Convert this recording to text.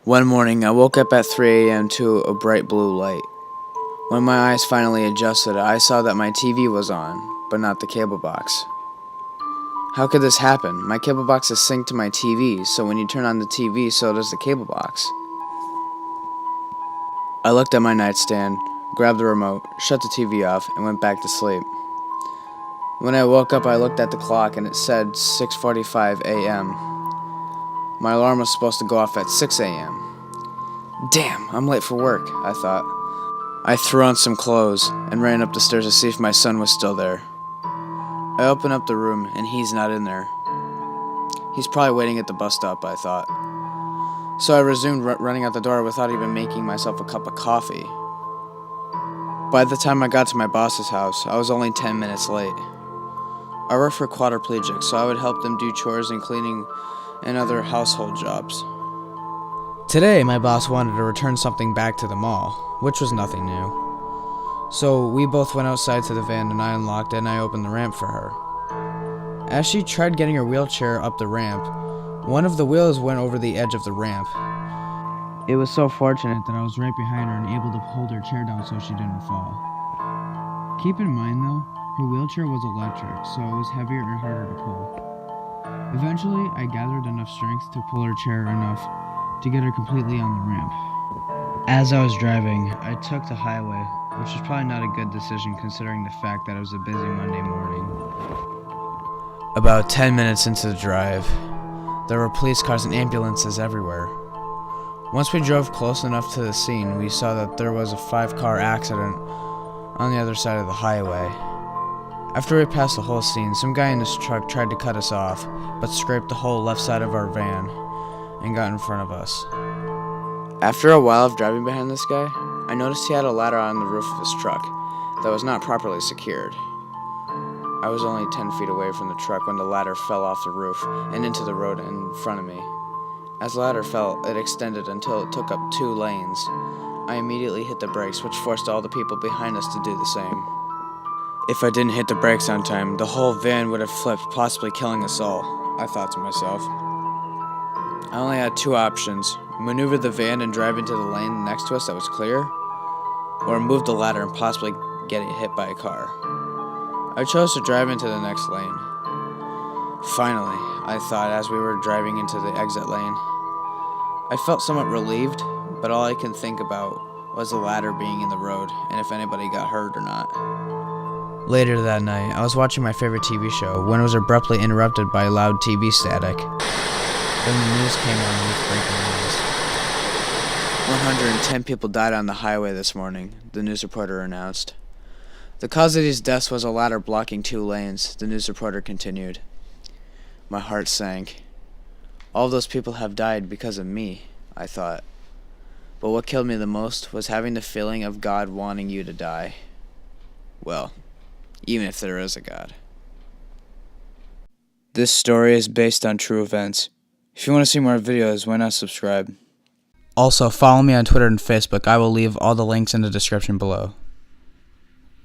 One morning, I woke up at 3 a.m. to a bright blue light. When my eyes finally adjusted, I saw that my TV was on, but not the cable box. How could this happen? My cable box is synced to my TV, so when you turn on the TV, so does the cable box. I looked at my nightstand, grabbed the remote, shut the TV off, and went back to sleep. When I woke up, I looked at the clock and it said 6:45 a.m. My alarm was supposed to go off at 6 a.m. Damn, I'm late for work, I thought. I threw on some clothes and ran up the stairs to see if my son was still there. I opened up the room and he's not in there. He's probably waiting at the bus stop, I thought. So I resumed running out the door without even making myself a cup of coffee. By the time I got to my boss's house, I was only 10 minutes late. I work for quadriplegics, so I would help them do chores and cleaning and other household jobs. Today, my boss wanted to return something back to the mall, which was nothing new. So we both went outside to the van and I unlocked it and I opened the ramp for her. As she tried getting her wheelchair up the ramp, one of the wheels went over the edge of the ramp. It was so fortunate that I was right behind her and able to hold her chair down so she didn't fall. Keep in mind though, her wheelchair was electric, so it was heavier and harder to pull. Eventually, I gathered enough strength to pull her chair enough to get her completely on the ramp. As I was driving, I took the highway, which was probably not a good decision considering the fact that it was a busy Monday morning. About 10 minutes into the drive, there were police cars and ambulances everywhere. Once we drove close enough to the scene, we saw that there was a 5-car accident on the other side of the highway. After we passed the whole scene, some guy in his truck tried to cut us off, but scraped the whole left side of our van and got in front of us. After a while of driving behind this guy, I noticed he had a ladder on the roof of his truck that was not properly secured. I was only 10 feet away from the truck when the ladder fell off the roof and into the road in front of me. As the ladder fell, it extended until it took up 2 lanes. I immediately hit the brakes, which forced all the people behind us to do the same. If I didn't hit the brakes on time, the whole van would have flipped, possibly killing us all, I thought to myself. I only had 2 options: maneuver the van and drive into the lane next to us that was clear, or move the ladder and possibly get hit by a car. I chose to drive into the next lane. Finally, I thought as we were driving into the exit lane. I felt somewhat relieved, but all I could think about was the ladder being in the road and if anybody got hurt or not. Later that night, I was watching my favorite TV show when it was abruptly interrupted by loud TV static. Then the news came on with breaking news. 110 people died on the highway this morning, the news reporter announced. The cause of these deaths was a ladder blocking 2 lanes, the news reporter continued. My heart sank. All those people have died because of me, I thought. But what killed me the most was having the feeling of God wanting you to die. Well, even if there is a God. This story is based on true events. If you want to see more videos, why not subscribe? Also, follow me on Twitter and Facebook. I will leave all the links in the description below.